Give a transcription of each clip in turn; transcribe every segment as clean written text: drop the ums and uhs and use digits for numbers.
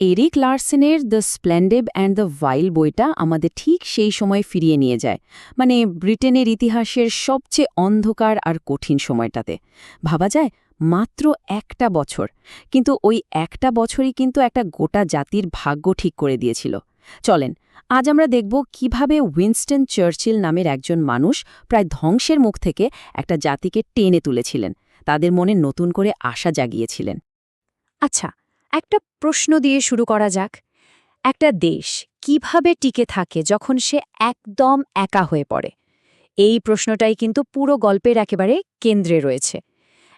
Eric লার্সেনের the splendid and the wild বইটা আমাদের ঠিক সেই সময় ফিরিয়ে নিয়ে যায়, মানে ব্রিটেনের ইতিহাসের সবচেয়ে অন্ধকার আর কঠিন সময়টাতে। ভাবা যায় মাত্র একটা বছর, কিন্তু ওই একটা বছরই কিন্তু একটা গোটা জাতির ভাগ্য ঠিক করে দিয়েছিল। চলেন আজ আমরা দেখব কিভাবে উইনস্টন চার্চিল নামের একজন মানুষ প্রায় ধ্বংসের মুখ থেকে একটা জাতিকে টেনে তুলেছিলেন, তাদের মনে নতুন করে আশা জাগিয়েছিলেন। আচ্ছা, একটা প্রশ্ন দিয়ে শুরু করা যাক। একটা দেশ কিভাবে টিকে থাকে যখন সে একদম একা হয়ে পড়ে? এই প্রশ্নটাই কিন্তু পুরো গল্পের একেবারে কেন্দ্রে রয়েছে।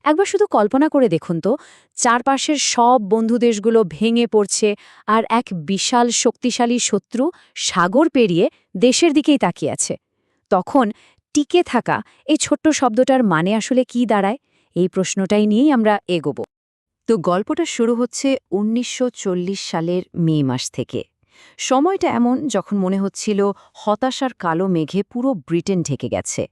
একবার শুধু কল্পনা করে দেখুন তো, চারপাশের সব বন্ধু দেশগুলো ভেঙে পড়ছে, আর এক বিশাল শক্তিশালী শত্রু সাগর পেরিয়ে দেশের দিকেই তাকিয়ে আছে। তখন টিকে থাকা এই ছোট্ট শব্দটার মানে আসলে কি দাঁড়ায়? এই প্রশ্নটাই নিয়েই আমরা এগোব। তো গল্পটা শুরু হচ্ছে ১৯৪০ সালের মে মাস থেকে। সময়টা এমন যখন মনে হচ্ছিল হতাশার কালো মেঘে পুরো ব্রিটেন ঢেকে গেছে।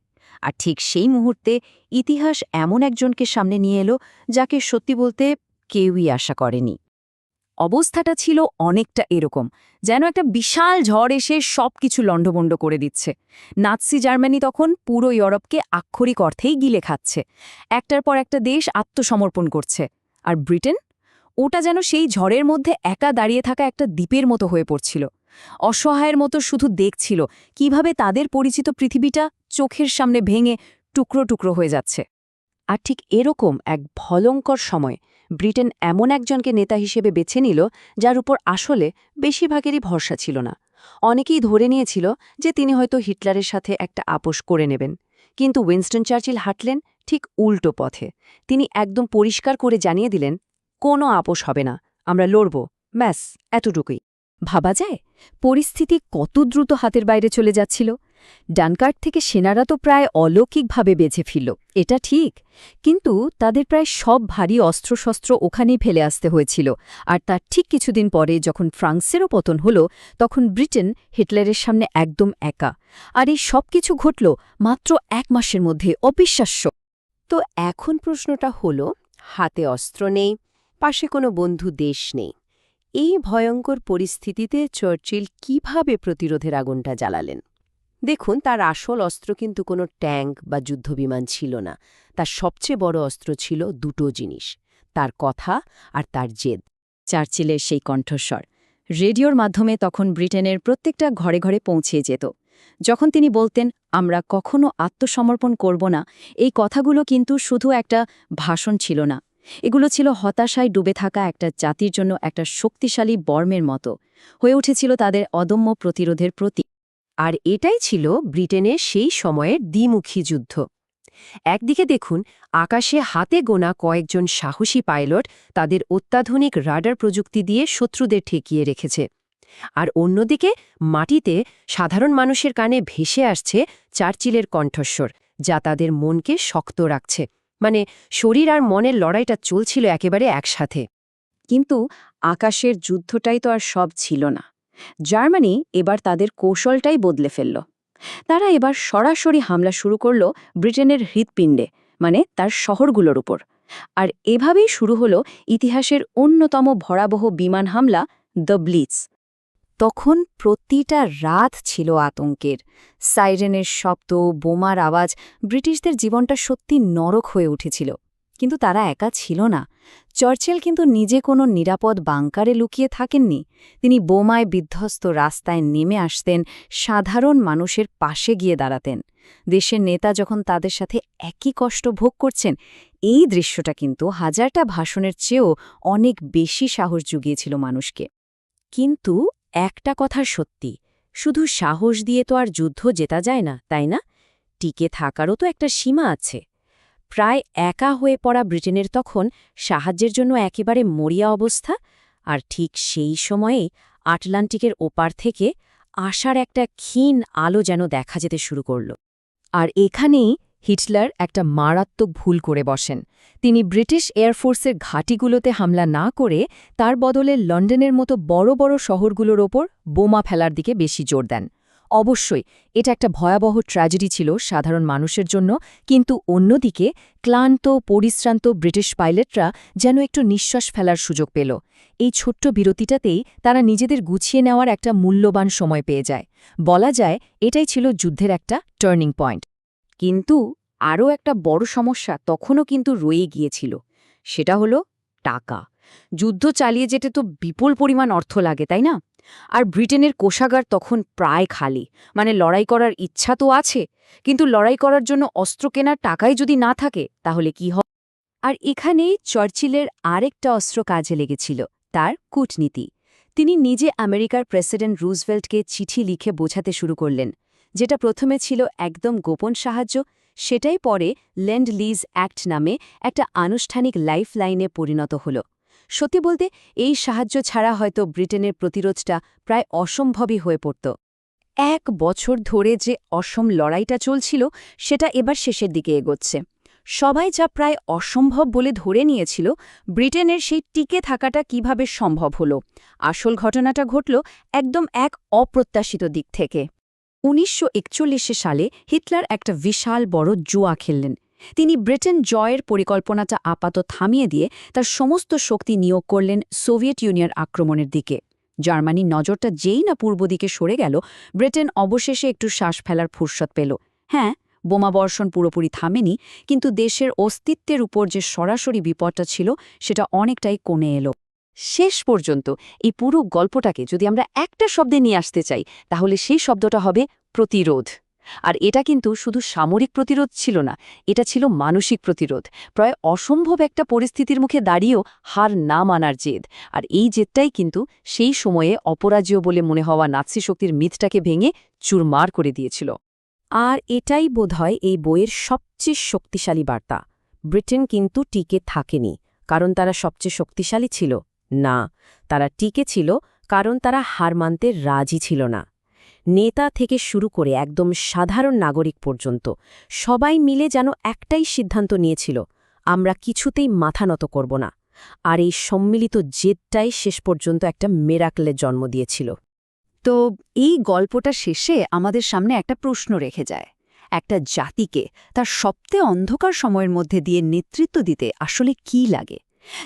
আর ঠিক সেই মুহূর্তে ইতিহাস এমন একজনকে সামনে নিয়ে এলো যাকে সত্যি বলতে কেউই আশা করেনি। অবস্থাটা ছিল অনেকটা এরকম, যেন একটা বিশাল ঝড় এসে সবকিছু লণ্ডভণ্ড করে দিচ্ছে। নাৎসি জার্মানি তখন পুরো ইউরোপকে আক্ষরিক অর্থেই গিলে খাচ্ছে। একটার পর একটা দেশ আত্মসমর্পণ করছে। আর ব্রিটেন, ওটা যেন সেই ঝড়ের মধ্যে একা দাঁড়িয়ে থাকা একটা দ্বীপের মতো হয়ে পড়ছিল। অসহায়ের মতো শুধু দেখছিল কিভাবে তাদের পরিচিত পৃথিবীটা চোখের সামনে ভেঙে টুকরো টুকরো হয়ে যাচ্ছে। আর ঠিক এরকম এক ভয়ঙ্কর সময় ব্রিটেন এমন একজনকে নেতা হিসেবে বেছে নিল যার উপর আসলে বেশিরভাগেরই ভরসা ছিল না। অনেকেই ধরে নিয়েছিল যে তিনি হয়তো হিটলারের সাথে একটা আপোষ করে নেবেন। কিন্তু উইনস্টন চার্চিল হাঁটলেন ঠিক উল্টো পথে। তিনি একদম পরিষ্কার করে জানিয়ে দিলেন, কোনো আপোষ হবে না, আমরা লড়ব, ব্যাস এতটুকুই। ভাবা যায় পরিস্থিতি কত দ্রুত হাতের বাইরে চলে যাচ্ছিল। ডানকার্ক থেকে সেনারা তো প্রায় অলৌকিকভাবে বেঁচে ফিরল, এটা ঠিক, কিন্তু তাদের প্রায় সব ভারী অস্ত্রশস্ত্র ওখানেই ফেলে আসতে হয়েছিল। আর তার ঠিক কিছুদিন পরে যখন ফ্রান্সেরও পতন হল, তখন ব্রিটেন হিটলারের সামনে একদম একা। আর এই সব কিছু ঘটল মাত্র ১ মাসের মধ্যে, অবিশ্বাস্য। তো এখন প্রশ্নটা হলো, হাতে অস্ত্র নেই, পাশে কোনো বন্ধু দেশ নেই, এই ভয়ঙ্কর পরিস্থিতিতে চার্চিল কিভাবে প্রতিরোধের আগুনটা জ্বালালেন? দেখুন, তার আসল অস্ত্র কিন্তু কোনো ট্যাঙ্ক বা যুদ্ধবিমান ছিল না। তার সবচেয়ে বড় অস্ত্র ছিল দুটো জিনিস, তার কথা আর তার জেদ। চার্চিলের সেই কণ্ঠস্বর রেডিওর মাধ্যমে তখন ব্রিটেনের প্রত্যেকটা ঘরে ঘরে পৌঁছে যেত। যখন তিনি বলতেন, আমরা কখনো আত্মসমর্পণ করব না, এই কথাগুলো কিন্তু শুধু একটা ভাষণ ছিল না, এগুলো ছিল হতাশায় ডুবে থাকা একটা জাতির জন্য একটা শক্তিশালী বর্মের মতো হয়ে উঠেছিল তাদের অদম্য প্রতিরোধের প্রতীক। আর এটাই ছিল ব্রিটেনের সেই সময়ের দ্বিমুখী যুদ্ধ। একদিকে দেখুন, আকাশে হাতে গোনা কয়েকজন সাহসী পাইলট তাদের অত্যাধুনিক রাডার প্রযুক্তি দিয়ে শত্রুদের ঠেকিয়ে রেখেছে। আর অন্যদিকে মাটিতে সাধারণ মানুষের কানে ভেসে আসছে চার্চিলের কণ্ঠস্বর, যা তাদের মনকে শক্ত রাখছে। মানে শরীর আর মনের লড়াইটা চলছিল একেবারে একসাথে। কিন্তু আকাশের যুদ্ধটাই তো আর সব ছিল না। জার্মানি এবার তাদের কৌশলটাই বদলে ফেলল। তারা এবার সরাসরি হামলা শুরু করল ব্রিটেনের হৃৎপিণ্ডে, মানে তার শহরগুলোর উপর। আর এভাবেই শুরু হল ইতিহাসের অন্যতম ভয়াবহ বিমান হামলা, দ্য ব্লিটজ। তখন প্রতিটা রাত ছিল আতঙ্কের। সাইরেনের শব্দ, বোমার আওয়াজ, ব্রিটিশদের জীবনটা সত্যি নরক হয়ে উঠেছিল। কিন্তু তারা একা ছিল না। চার্চিল কিন্তু নিজে কোনো নিরাপদ বাংকারে লুকিয়ে থাকেননি। তিনি বোমায় বিধ্বস্ত রাস্তায় নেমে আসতেন, সাধারণ মানুষের পাশে গিয়ে দাঁড়াতেন। দেশের নেতা যখন তাদের সাথে একই কষ্ট ভোগ করছেন, এই দৃশ্যটা কিন্তু হাজারটা ভাষণের চেয়েও অনেক বেশি সাহস জুগিয়েছিল মানুষকে। কিন্তু একটা কথা সত্যি, শুধু সাহস দিয়ে তো আর যুদ্ধ জেতা যায় না, তাই না? টিকে থাকারও তো একটা সীমা আছে। প্রায় একা হয়ে পড়া ব্রিটেনের তখন সাহায্যের জন্য একেবারে মরিয়া অবস্থা। আর ঠিক সেই সময়েই আটলান্টিকের ওপার থেকে আসার একটা ক্ষীণ আলো যেন দেখা যেতে শুরু করল। আর এখানেই হিটলার একটা মারাত্মক ভুল করে বসেন। তিনি ব্রিটিশ এয়ারফোর্সের ঘাঁটিগুলোতে হামলা না করে তার বদলে লন্ডনের মতো বড় বড় শহরগুলোর ওপর বোমা ফেলার দিকে বেশি জোর দেন। অবশ্যই এটা একটা ভয়াবহ ট্র্যাজেডি ছিল সাধারণ মানুষের জন্য, কিন্তু অন্যদিকে ক্লান্ত পরিশ্রান্ত ব্রিটিশ পাইলটরা যেন একটু নিঃশ্বাস ফেলার সুযোগ পেল। এই ছোট্ট বিরতিটাতেই তারা নিজেদের গুছিয়ে নেওয়ার একটা মূল্যবান সময় পেয়ে যায়। বলা যায় এটাই ছিল যুদ্ধের একটা টার্নিং পয়েন্ট। কিন্তু আরও একটা বড় সমস্যা তখনও কিন্তু রয়ে গিয়েছিল, সেটা হলো টাকা। যুদ্ধ চালিয়ে যেতে তো বিপুল পরিমাণ অর্থ লাগে, তাই না? আর ব্রিটেনের কোষাগার তখন প্রায় খালি। মানে লড়াই করার ইচ্ছা তো আছে, কিন্তু লড়াই করার জন্য অস্ত্র কেনার টাকাই যদি না থাকে তাহলে কি হবে? আর এখানেই চার্চিলের আরেকটা অস্ত্র কাজে লেগেছিল, তার কূটনীতি। তিনি নিজে আমেরিকার প্রেসিডেন্ট রুজভেল্টকে চিঠি লিখে বোঝাতে শুরু করলেন। যেটা প্রথমে ছিল একদম গোপন সাহায্য, সেটাই পরে ল্যান্ড লিজ অ্যাক্ট নামে একটা আনুষ্ঠানিক লাইফলাইনে পরিণত হল। সত্যি বলতে এই সাহায্য ছাড়া হয়তো ব্রিটেনের প্রতিরোধটা প্রায় অসম্ভবই হয়ে পড়ত। 1 বছর ধরে যে অসম লড়াইটা চলছিল সেটা এবার শেষের দিকে এগোচ্ছে। সবাই যা প্রায় অসম্ভব বলে ধরে নিয়েছিল, ব্রিটেনের সেই টিকে থাকাটা কিভাবে সম্ভব হলো, আসল ঘটনাটা ঘটল একদম এক অপ্রত্যাশিত দিক থেকে। 1941 সালে হিটলার একটা বিশাল বড় জুয়া খেললেন। তিনি ব্রিটেন জয়ের পরিকল্পনাটা আপাতত থামিয়ে দিয়ে তার সমস্ত শক্তি নিয়োগ করলেন সোভিয়েত ইউনিয়ন আক্রমণের দিকে। জার্মানির নজরটা যেই না পূর্ব দিকে সরে গেল, ব্রিটেন অবশেষে একটু শ্বাস ফেলার ফুরসত পেল। হ্যাঁ, বোমাবর্ষণ পুরোপুরি থামেনি, কিন্তু দেশের অস্তিত্বের উপর যে সরাসরি বিপদটা ছিল সেটা অনেকটাই কমে এলো। শেষ পর্যন্ত এই পুরো গল্পটাকে যদি আমরা একটা শব্দে নিয়ে আসতে চাই, তাহলে সেই শব্দটা হবে প্রতিরোধ। আর এটা কিন্তু শুধু সামরিক প্রতিরোধ ছিল না, এটা ছিল মানসিক প্রতিরোধ। প্রায় অসম্ভব একটা পরিস্থিতির মুখে দাঁড়িয়েও হার না মানার জেদ। আর এই জেদটাই কিন্তু সেই সময়ে অপরাজেয় বলে মনে হওয়া নাৎসি শক্তির মিথটাকে ভেঙে চুরমার করে দিয়েছিল। আর এটাই বোধহয় এই বইয়ের সবচেয়ে শক্তিশালী বার্তা। ব্রিটেন কিন্তু টিকে থাকেনি কারণ তারা সবচেয়ে শক্তিশালী ছিল, না, তারা টিকে ছিল কারণ তারা হার মানতে রাজি ছিল না। নেতা থেকে শুরু করে একদম সাধারণ নাগরিক পর্যন্ত সবাই মিলে যেন একটাই সিদ্ধান্ত নিয়েছিল, আমরা কিছুতেই মাথা নত করব না। আর এই সম্মিলিত জেদটাই শেষ পর্যন্ত একটা মিরাকলের জন্ম দিয়েছিল। তো এই গল্পটা শেষে আমাদের সামনে একটা প্রশ্ন রেখে যায়, একটা জাতিকে তার সবচেয়ে অন্ধকার সময়ের মধ্যে দিয়ে নেতৃত্ব দিতে আসলে কী লাগে?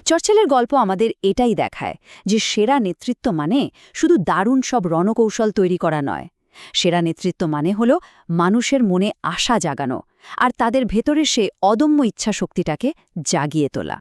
চার্চিলের গল্প আমাদের এটাই দেখায় যে সেরা নেতৃত্ব মানে শুধু দারুণ সব রণকৌশল তৈরি করা নয়। সেরা নেতৃত্ব মানে হল মানুষের মনে আশা জাগানো আর তাদের ভেতরে সে অদম্য ইচ্ছাশক্তিটাকে জাগিয়ে তোলা।